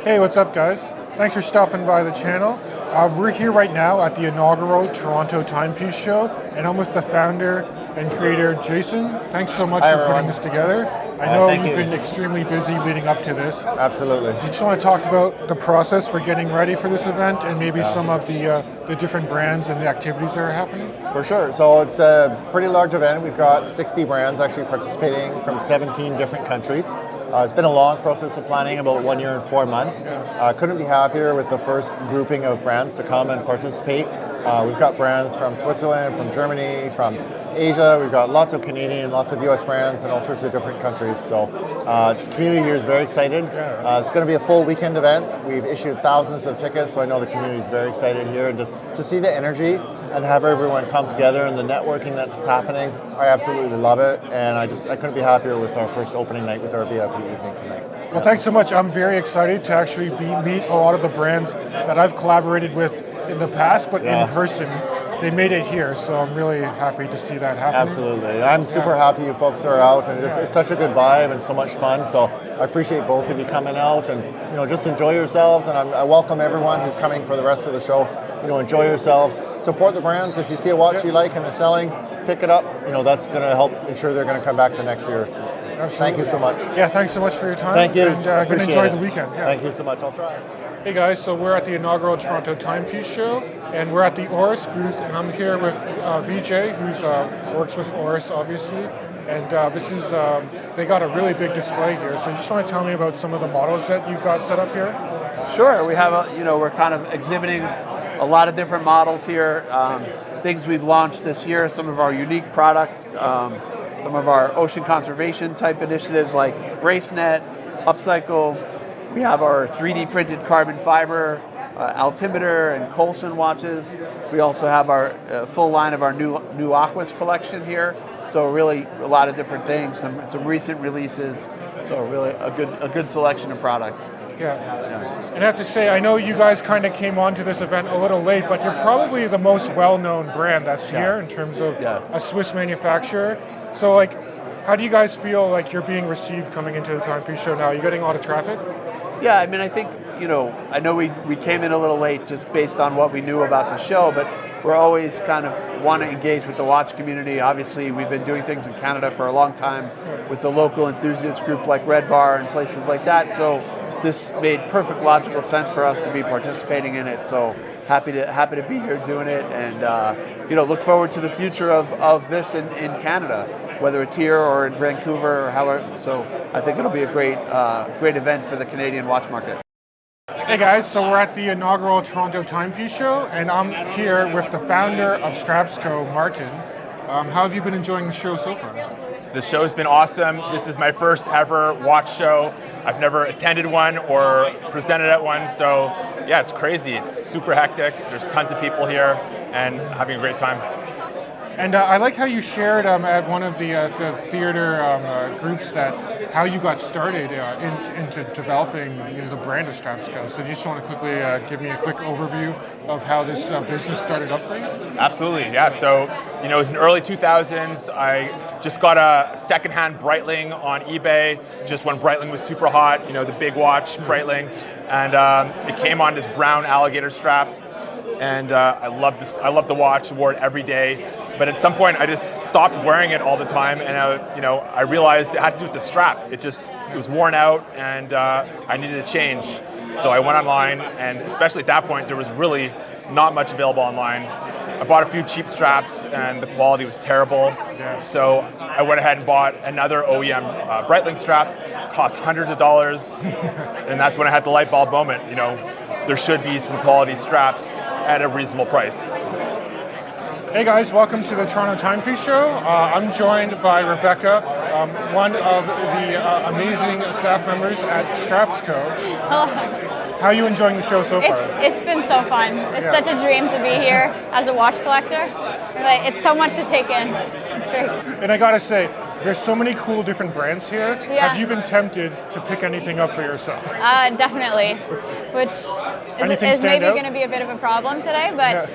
Hey, what's up, guys? Thanks for stopping by the channel. We're here right now at the inaugural Toronto Timepiece show, and I'm with the founder and creator, Jason. Thanks so much for putting this together. I know you've been extremely busy leading up to this. Absolutely. Do you just want to talk about the process for getting ready for this event and maybe some of the different brands and the activities that are happening? For sure. So it's a pretty large event. We've got 60 brands actually participating from 17 different countries. It's been a long process of planning, about 1 year and 4 months. Couldn't be happier with the first grouping of brands to come and participate. We've got brands from Switzerland, from Germany, from Asia. We've got lots of Canadian, lots of US brands, and all sorts of different countries. So this community here is very excited. It's going to be a full weekend event. We've issued thousands of tickets, so I know the community is very excited here. And just to see the energy and have everyone come together and the networking that's happening, I absolutely love it. And I couldn't be happier with our first opening night with our VIP evening tonight. Well, thanks so much. I'm very excited to actually meet a lot of the brands that I've collaborated with in the past, but in person. They made it here, so I'm really happy to see that happen. Absolutely. I'm super happy you folks are out, and it's such a good vibe and so much fun. So I appreciate both of you coming out, and just enjoy yourselves. And I welcome everyone who's coming for the rest of the show. Enjoy yourselves. Support the brands. If you see a watch you like and they're selling, pick it up. That's going to help ensure they're going to come back the next year. Absolutely. Thank you so much. Yeah, thanks so much for your time. Thank you. And enjoy the weekend. Yeah. Thank you so much. I'll try. Hey guys, so we're at the inaugural Toronto Timepiece show, and we're at the Oris booth, and I'm here with VJ, who's works with Oris, obviously, and this is, they got a really big display here, so you just want to tell me about some of the models that you've got set up here? Sure, we have, we're kind of exhibiting a lot of different models here, things we've launched this year, some of our unique product, some of our ocean conservation type initiatives like Bracenet, Upcycle. We have our 3D printed carbon fiber altimeter and Coulson watches. We also have our full line of our new Aquas collection here. So really a lot of different things, some recent releases. So really a good selection of product. Yeah. And I have to say, I know you guys kind of came onto this event a little late, but you're probably the most well-known brand that's here in terms of a Swiss manufacturer. So how do you guys feel like you're being received coming into the Timepiece show now? Are you getting a lot of traffic? Yeah, I mean, I think, I know we came in a little late just based on what we knew about the show, but we're always kind of want to engage with the watch community. Obviously, we've been doing things in Canada for a long time with the local enthusiast group like Red Bar and places like that. So this made perfect logical sense for us to be participating in it. So happy to be here doing it, and look forward to the future of this in Canada, whether it's here or in Vancouver or however. So I think it'll be a great event for the Canadian watch market. Hey guys, so we're at the inaugural Toronto Timepiece show, and I'm here with the founder of StrapsCo, Martin. How have you been enjoying the show so far? The show's been awesome. This is my first ever watch show. I've never attended one or presented at one, so yeah, it's crazy. It's super hectic. There's tons of people here and having a great time. And I like how you shared at one of the theater groups that how you got started into developing the brand of StrapsCo. So do you just want to quickly give me a quick overview of how this business started up for you? Absolutely, yeah. So it was in the early 2000s. I just got a secondhand Breitling on eBay, just when Breitling was super hot. The big watch Breitling, and it came on this brown alligator strap, and I loved this. I loved the watch. Wore it every day. But at some point, I just stopped wearing it all the time, and I realized it had to do with the strap. It was worn out, and I needed a change. So I went online, and especially at that point, there was really not much available online. I bought a few cheap straps, and the quality was terrible. So I went ahead and bought another OEM Breitling strap. Cost hundreds of dollars, and that's when I had the light bulb moment. There should be some quality straps at a reasonable price. Hey guys, welcome to the Toronto Timepiece show. I'm joined by Rebecca, one of the amazing staff members at StrapsCo. Hello. How are you enjoying the show so far? It's been so fun. It's such a dream to be here as a watch collector. It's so much to take in. It's great. And I gotta say, there's so many cool different brands here. Yeah. Have you been tempted to pick anything up for yourself? Definitely, which is maybe going to be a bit of a problem today, but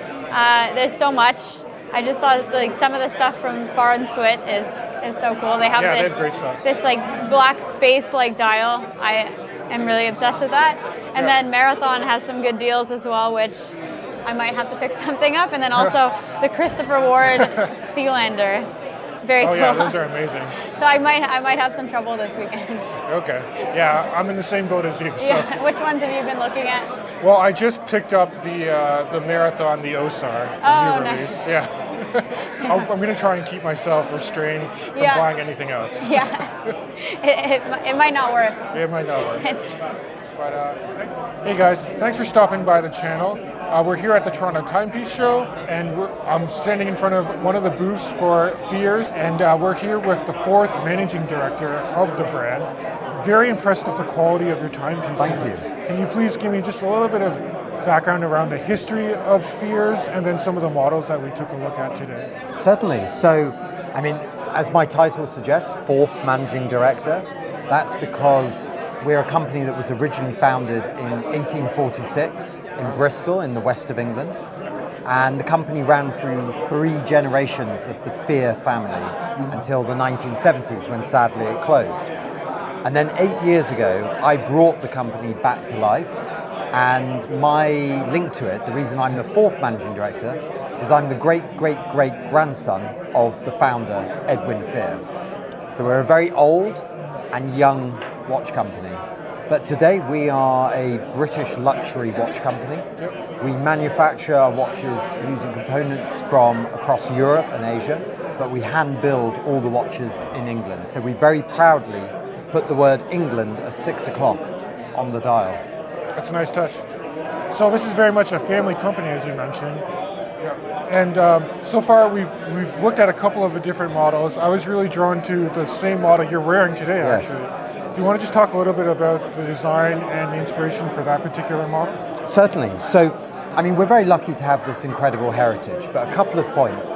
there's so much. I just saw some of the stuff from Foreign Swit is so cool. They have they have great stuff. this black space dial. am really obsessed with that. And then Marathon has some good deals as well, which I might have to pick something up. And then also the Christopher Ward Sealander. Very cool. Oh yeah, those are amazing. So I might have some trouble this weekend. Okay. Yeah, I'm in the same boat as you. So. Yeah. Which ones have you been looking at? Well, I just picked up the Marathon, the OSAR, the new release. Nice. Yeah. I'm going to try and keep myself restrained from buying anything else. Yeah. It might not work. It might not work. It's true. But hey guys, thanks for stopping by the channel. We're here at the Toronto Timepiece show, and I'm standing in front of one of the booths for Fears, and we're here with the 4th managing director of the brand. Very impressed with the quality of your timepieces. Thank you. Can you please give me just a little bit of background around the history of Fears and then some of the models that we took a look at today? Certainly. So, I mean, as my title suggests, 4th managing director, that's because we're a company that was originally founded in 1846 in Bristol in the west of England. And the company ran through 3 generations of the Fear family until the 1970s, when sadly it closed. And then 8 years ago, I brought the company back to life. And my link to it, the reason I'm the 4th managing director, is I'm the great-great-great-grandson of the founder, Edwin Fear. So we're a very old and young watch company. But today we are a British luxury watch company. We manufacture our watches using components from across Europe and Asia, but we hand build all the watches in England. So we very proudly put the word England at 6 o'clock on the dial. That's a nice touch. So this is very much a family company, as you mentioned. And so far we've looked at a couple of the different models. I was really drawn to the same model you're wearing today, Yes. actually. Do you want to just talk a little bit about the design and the inspiration for that particular model? Certainly. So, I mean, we're very lucky to have this incredible heritage, but a couple of points.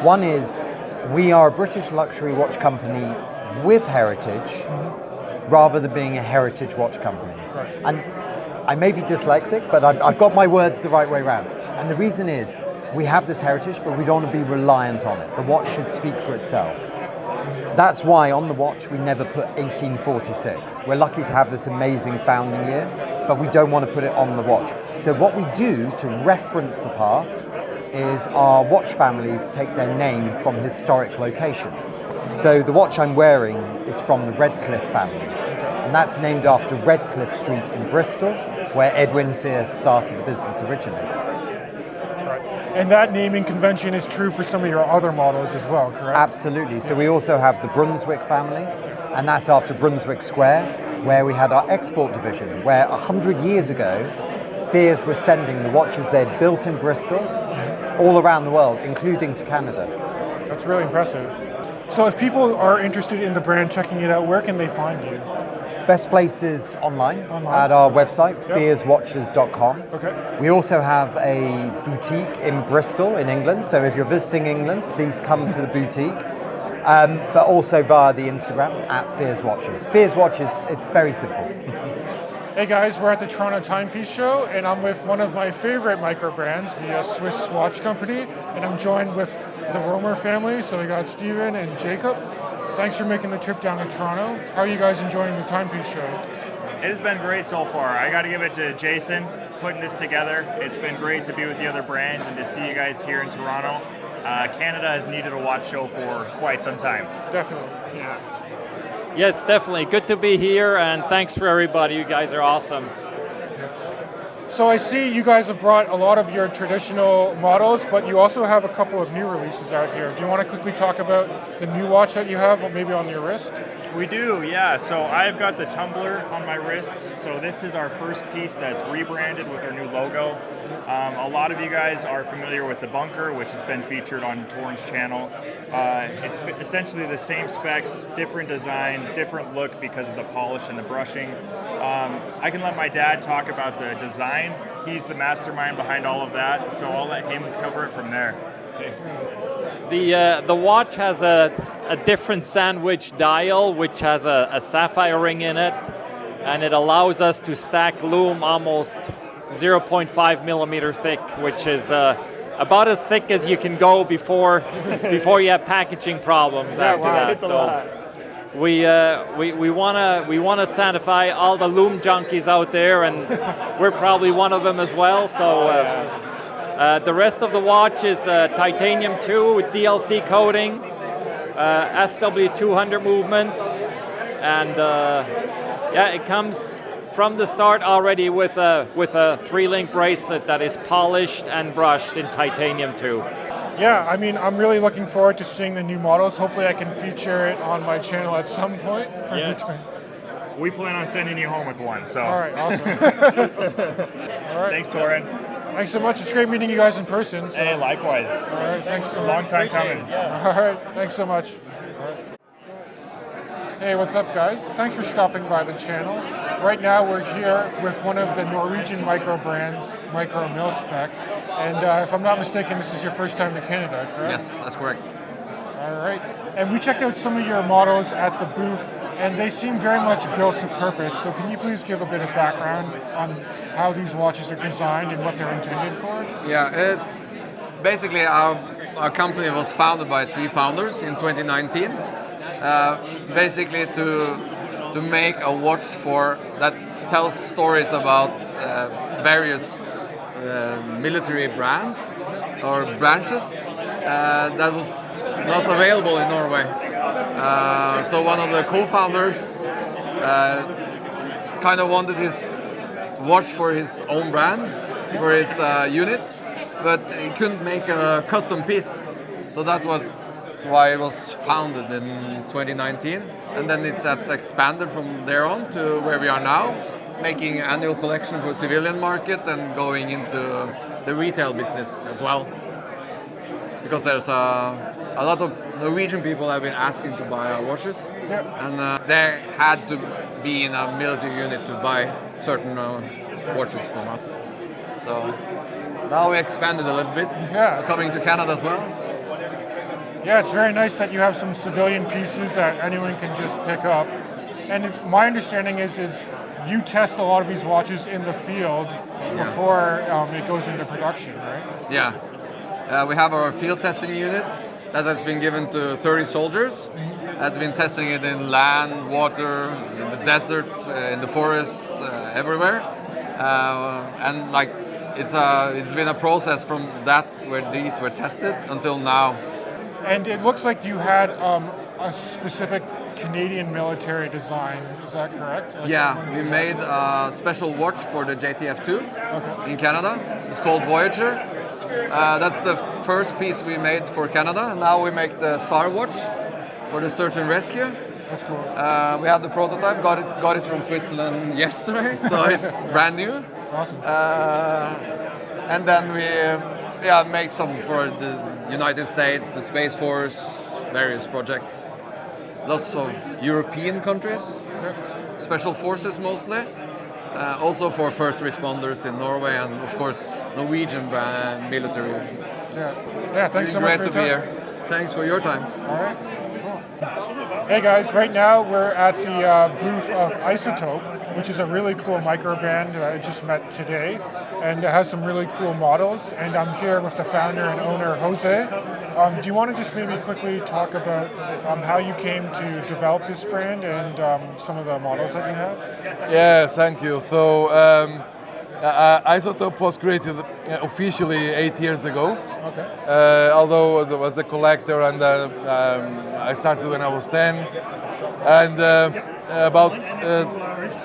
One is we are a British luxury watch company with heritage rather than being a heritage watch company. Right. And I may be dyslexic, but I've got my words the right way around. And the reason is we have this heritage, but we don't want to be reliant on it. The watch should speak for itself. That's why on the watch we never put 1846. We're lucky to have this amazing founding year, but we don't want to put it on the watch. So what we do to reference the past is our watch families take their name from historic locations. So the watch I'm wearing is from the Redcliffe family, and that's named after Redcliffe Street in Bristol, where Edwin Fear started the business originally. And that naming convention is true for some of your other models as well, correct? Absolutely. So we also have the Brunswick family, and that's after Brunswick Square, where we had our export division, where 100 years ago, Fears were sending the watches they'd built in Bristol all around the world, including to Canada. That's really impressive. So if people are interested in the brand, checking it out, where can they find you? Best place is online. At our website, fearswatches.com. Okay. We also have a boutique in Bristol in England, so if you're visiting England, please come to the boutique. But also via the Instagram at Fears Watches. Fears Watches, it's very simple. Hey guys, we're at the Toronto Timepiece show, and I'm with one of my favorite micro brands, the Swiss watch company, and I'm joined with the Romer family, so we got Steven and Jacob. Thanks for making the trip down to Toronto. How are you guys enjoying the Timepiece show? It has been great so far. I got to give it to Jason putting this together. It's been great to be with the other brands and to see you guys here in Toronto. Canada has needed a watch show for quite some time. Definitely. Yeah. Yes, definitely. Good to be here, and thanks for everybody. You guys are awesome. So I see you guys have brought a lot of your traditional models, but you also have a couple of new releases out here. Do you want to quickly talk about the new watch that you have, or maybe on your wrist? We do, yeah. So I've got the tumbler on my wrist. So this is our first piece that's rebranded with our new logo. A lot of you guys are familiar with the bunker, which has been featured on Torrent's channel. It's essentially the same specs, different design, different look because of the polish and the brushing. I can let my dad talk about the design. He's the mastermind behind all of that, so I'll let him cover it from there. Okay. The watch has a different sandwich dial, which has a sapphire ring in it, and it allows us to stack lume almost 0.5 millimeter thick, which is about as thick as you can go before you have packaging problems after that. So we wanna satisfy all the loom junkies out there, and we're probably one of them as well. So the rest of the watch is titanium 2 with DLC coating, SW200 movement, and it comes from the start already with a 3-link bracelet that is polished and brushed in titanium 2. Yeah, I mean, I'm really looking forward to seeing the new models. Hopefully I can feature it on my channel at some point. Yes. We plan on sending you home with one, so. All right, awesome. All right. Thanks, Torin. Thanks so much. It's great meeting you guys in person. So. Hey, likewise. All right, thanks so much. Long time coming. Yeah. All right, thanks so much. All right. Hey, what's up, guys? Thanks for stopping by the channel. Right now we're here with one of the Norwegian micro brands, Micromilspec. And if I'm not mistaken, this is your first time to Canada, correct? Yes, that's correct. All right. And we checked out some of your models at the booth, and they seem very much built to purpose. So can you please give a bit of background on how these watches are designed and what they're intended for? Yeah, it's basically our company was founded by 3 founders in 2019. Basically to make a watch that tells stories about various military brands or branches that was not available in Norway. So one of the co-founders kind of wanted his watch for his own brand, for his unit, but he couldn't make a custom piece. So that was why it was founded in 2019, and then that's expanded from there on to where we are now, making annual collection for civilian market and going into the retail business as well. Because there's a lot of Norwegian people have been asking to buy our watches, and they had to be in a military unit to buy certain watches from us. So now we expanded a little bit, coming to Canada as well. Yeah, it's very nice that you have some civilian pieces that anyone can just pick up. And my understanding is you test a lot of these watches in the field before it goes into production, right? Yeah. We have our field testing unit that has been given to 30 soldiers. That's been testing it in land, water, in the desert, in the forest, everywhere. And like it's been a process from that where these were tested until now. And it looks like you had a specific Canadian military design, is that correct? Yeah, we made a special watch for the JTF2 in Canada. It's called Voyager. That's the first piece we made for Canada. And now we make the SAR watch for the search and rescue. That's cool. We have the prototype, got it from Switzerland yesterday, so it's brand new. Awesome. And then we make some for the United States, the Space Force, various projects. Lots of European countries, special forces mostly. Also for first responders in Norway, and of course Norwegian military. Yeah. Thanks so much for your time. Great to be here. Thanks for your time. All right. Cool. Hey guys, right now we're at the booth of Isotope, which is a really cool micro brand that I just met today, and it has some really cool models. And I'm here with the founder and owner, Jose. Do you want to just maybe quickly talk about how you came to develop this brand and some of the models that you have? Yes, thank you. So Isotope was created officially 8 years ago. Okay. Although I was a collector, and I started when I was 10. And about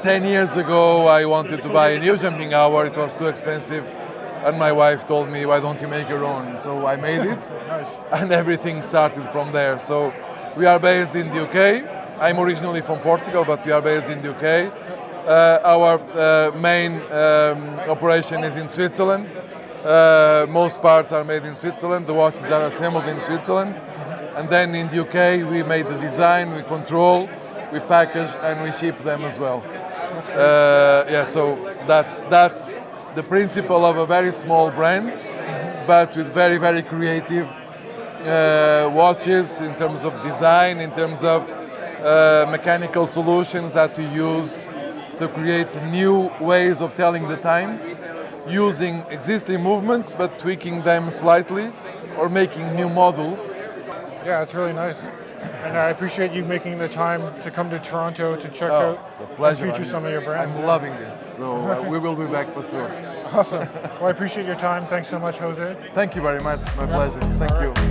10 years ago, I wanted to buy a new jumping hour. It was too expensive. And my wife told me, why don't you make your own? So I made it, and everything started from there. So we are based in the UK. I'm originally from Portugal, but we are based in the UK. Our main operation is in Switzerland. Most parts are made in Switzerland. The watches are assembled in Switzerland. And then in the UK, we made the design, we control, we package, and we ship them as well. So that's the principle of a very small brand, but with very, very creative watches in terms of design, in terms of mechanical solutions that we use to create new ways of telling the time, using existing movements but tweaking them slightly or making new models. Yeah, it's really nice. And I appreciate you making the time to come to Toronto to check out It's a pleasure. and feature some of your brands. I'm loving this, so we will be back for sure. Awesome. Well, I appreciate your time. Thanks so much, Jose. Thank you very much. My pleasure. Thank you.